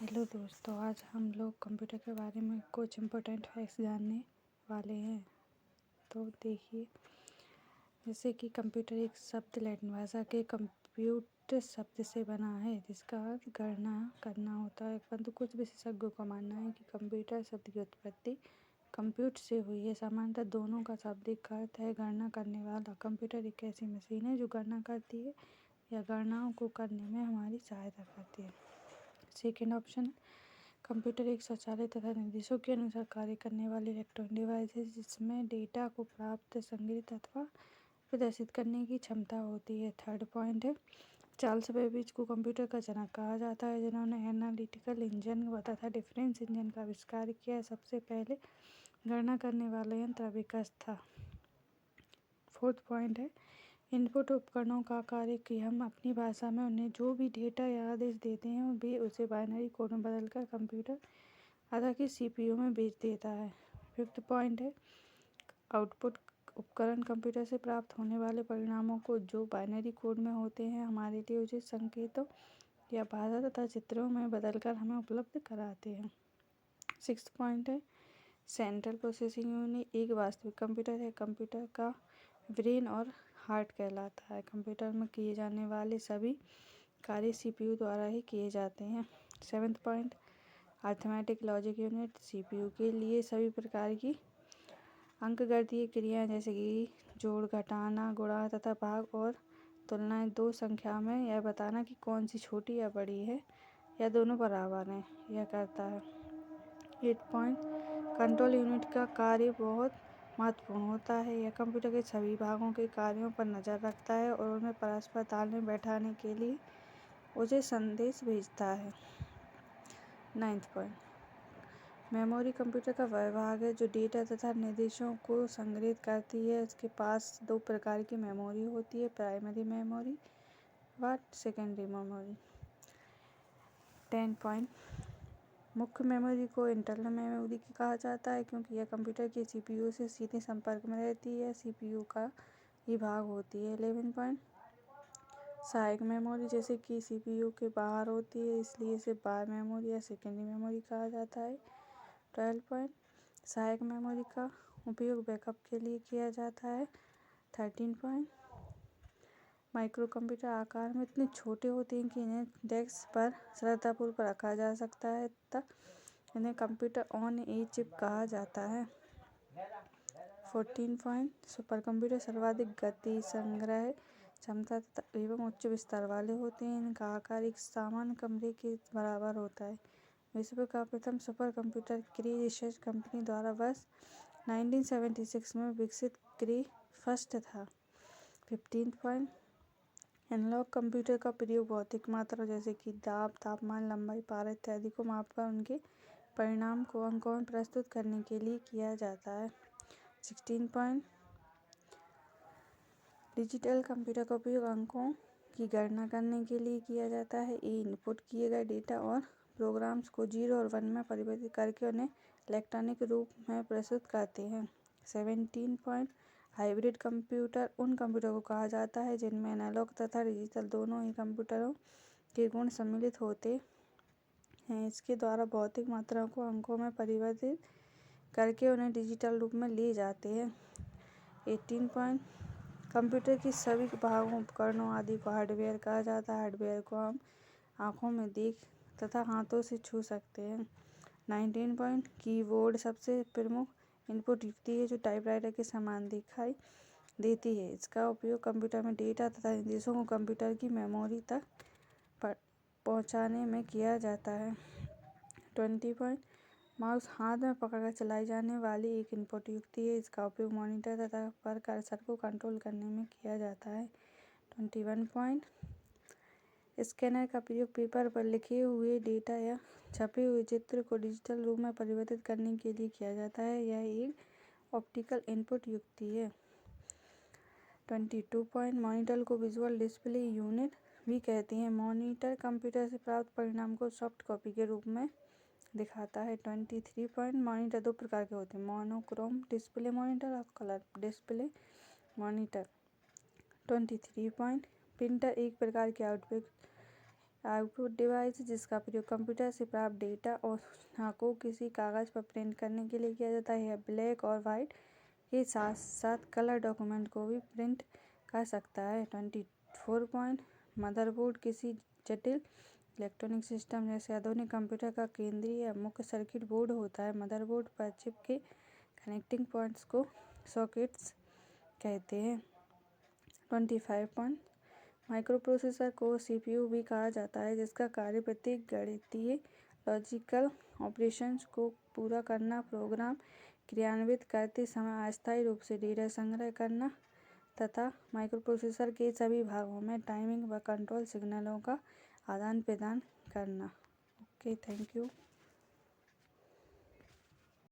Hello दोस्तों, आज हम लोग कंप्यूटर के बारे में कुछ इम्पोर्टेंट फैक्ट्स जानने वाले हैं। तो देखिए, जैसे कि कंप्यूटर एक शब्द लैटिन भाषा के कंप्यूट शब्द से बना है, जिसका अर्थ गणना करना होता है। परंतु कुछ विशेषज्ञों का मानना है कि कंप्यूटर शब्द की उत्पत्ति कंप्यूट से हुई है। सामान्यतः दोनों का शाब्दिक अर्थ है गणना करने वाला। कंप्यूटर एक ऐसी मशीन है जो गणना करती है या गणनाओं को करने में हमारी सहायता करती है। सेकेंड ऑप्शन, कंप्यूटर एक स्वचालित तथा निर्देशों के अनुसार कार्य करने वाली इलेक्ट्रॉनिक डिवाइस है, जिसमें डेटा को प्राप्त, संग्रहित अथवा प्रदर्शित करने की क्षमता होती है। थर्ड पॉइंट है, चार्ल्स बेबेज को कंप्यूटर का जनक कहा जाता है, जिन्होंने एनालिटिकल इंजन तथा डिफरेंस इंजन का आविष्कार किया। सबसे पहले गणना करने वाला यंत्र अबेकस था। फोर्थ पॉइंट है, इनपुट उपकरणों का कार्य कि हम अपनी भाषा में उन्हें जो भी डेटा या आदेश देते हैं भी उसे बाइनरी कोड में बदलकर कंप्यूटर आधा की सीपीयू में भेज देता है। फिफ्थ पॉइंट है, आउटपुट उपकरण कंप्यूटर से प्राप्त होने वाले परिणामों को जो बाइनरी कोड में होते हैं हमारे लिए उचित संकेतों या भाषा तथा चित्रों में बदलकर हमें उपलब्ध कराते हैं। सिक्स्थ पॉइंट है, सेंट्रल प्रोसेसिंग यूनिट एक वास्तविक कंप्यूटर है। कंप्यूटर का ब्रेन और हार्ट कहलाता है। कंप्यूटर में किए जाने वाले सभी कार्य सीपीयू द्वारा ही किए जाते हैं। Seventh point, arithmetic logic unit CPU के लिए सभी प्रकार की अंकगणितीय क्रियाएं जैसे कि जोड़, घटाना, गुणा तथा भाग और तुलनाएं दो संख्या में यह बताना कि कौन सी छोटी या बड़ी है या दोनों बराबर हैं, यह करता है। 8 पॉइंट, कंट्रोल यूनिट का कार्य बहुत महत्वपूर्ण होता है। यह कंप्यूटर के सभी भागों के कार्यों पर नज़र रखता है और उन्हें परस्पर तालमेल बैठाने के लिए उसे संदेश भेजता है। 9th पॉइंट, मेमोरी कंप्यूटर का वह भाग है जो डेटा तथा निर्देशों को संग्रहित करती है। इसके पास दो प्रकार की मेमोरी होती है, प्राइमरी मेमोरी व सेकेंडरी मेमोरी। 10 पॉइंट, मुख्य मेमोरी को इंटरनल मेमोरी कहा जाता है क्योंकि यह कंप्यूटर के सीपीयू से सीधे संपर्क में रहती है, सीपीयू का ही भाग होती है। 11 पॉइंट, सहायक मेमोरी जैसे कि सीपीयू के बाहर होती है, इसलिए इसे बाह्य मेमोरी या सेकेंडरी मेमोरी कहा जाता है। 12 पॉइंट, सहायक मेमोरी का उपयोग बैकअप के लिए किया जाता है। 13 पॉइंट, माइक्रो कंप्यूटर आकार में इतने छोटे होते हैं कि इन्हें डेस्क पर सरलतापूर्वक रखा जा सकता है तथा इन्हें कंप्यूटर ऑन ए चिप कहा जाता है। 14 पॉइंट, सुपर कंप्यूटर सर्वाधिक गति, संग्रह क्षमता एवं उच्च विस्तार वाले होते हैं। इनका आकार एक सामान्य कमरे के बराबर होता है। विश्व का प्रथम सुपर कंप्यूटर क्री रिसर्च कंपनी द्वारा वर्ष 1976 में विकसित क्री फर्स्ट था। 15 पॉइंट, एनालॉग कंप्यूटर का प्रयोग भौतिक मात्रा जैसे कि दाब, तापमान, लंबाई, पारा इत्यादि को मापकर उनके परिणाम को अंकों में प्रस्तुत करने के लिए किया जाता है। 16 पॉइंट, डिजिटल कंप्यूटर का उपयोग अंकों की गणना करने के लिए किया जाता है। ये इनपुट किए गए डेटा और प्रोग्राम्स को 0 और 1 में परिवर्तित करके उन्हें इलेक्ट्रॉनिक रूप में प्रस्तुत करते हैं। 17 पॉइंट, हाइब्रिड कंप्यूटर उन कंप्यूटर को कहा जाता है जिनमें एनालॉग तथा डिजिटल दोनों ही कंप्यूटरों के गुण सम्मिलित होते हैं। इसके द्वारा भौतिक मात्राओं को अंकों में परिवर्तित करके उन्हें डिजिटल रूप में ले जाते हैं। 18 पॉइंट, कंप्यूटर की सभी भागों, उपकरणों आदि को हार्डवेयर कहा जाता है। हार्डवेयर को हम आँखों में देख तथा हाथों से छू सकते हैं। 19 पॉइंट, कीबोर्ड सबसे प्रमुख इनपुट युक्ति है जो टाइपराइटर के समान दिखाई देती है। इसका उपयोग कंप्यूटर में डेटा तथा निर्देशों को कंप्यूटर की मेमोरी तक पहुंचाने में किया जाता है। 20 पॉइंट, माउस हाथ में पकड़कर चलाई जाने वाली एक इनपुट युक्ति है। इसका उपयोग मॉनिटर तथा पर कर्सर को कंट्रोल करने में किया जाता है। 21 पॉइंट, स्कैनर का प्रयोग पेपर पर लिखे हुए डेटा या छपे हुए चित्र को डिजिटल रूप में परिवर्तित करने के लिए किया जाता है। यह एक ऑप्टिकल इनपुट युक्ति है। 22 पॉइंट, मॉनिटर को विजुअल डिस्प्ले यूनिट भी कहते हैं। मॉनिटर कंप्यूटर से प्राप्त परिणाम को सॉफ्ट कॉपी के रूप में दिखाता है। 23 पॉइंट, मॉनिटर दो प्रकार के होते हैं, मोनोक्रोम डिस्प्ले मॉनिटर और colour display monitor. 23 point, printer एक प्रकार की आउटपुट आउटपुट डिवाइस जिसका प्रयोग कंप्यूटर से प्राप्त डेटा और सूचना को किसी कागज़ पर प्रिंट करने के लिए किया जाता है। यह ब्लैक और वाइट के साथ साथ कलर डॉक्यूमेंट को भी प्रिंट कर सकता है। 24 पॉइंट मदरबोर्ड किसी जटिल इलेक्ट्रॉनिक सिस्टम जैसे आधुनिक कंप्यूटर का केंद्रीय या मुख्य सर्किट बोर्ड होता है। मदरबोर्ड पर चिप के कनेक्टिंग पॉइंट्स को सॉकेट्स कहते हैं। 25 पॉइंट माइक्रोप्रोसेसर को सीपीयू भी कहा जाता है, जिसका कार्य प्रत्येक गणितीय लॉजिकल ऑपरेशंस को पूरा करना, प्रोग्राम क्रियान्वित करते समय अस्थायी रूप से डेटा संग्रह करना तथा माइक्रोप्रोसेसर के सभी भागों में टाइमिंग व कंट्रोल सिग्नलों का आदान प्रदान करना। Okay, thank you.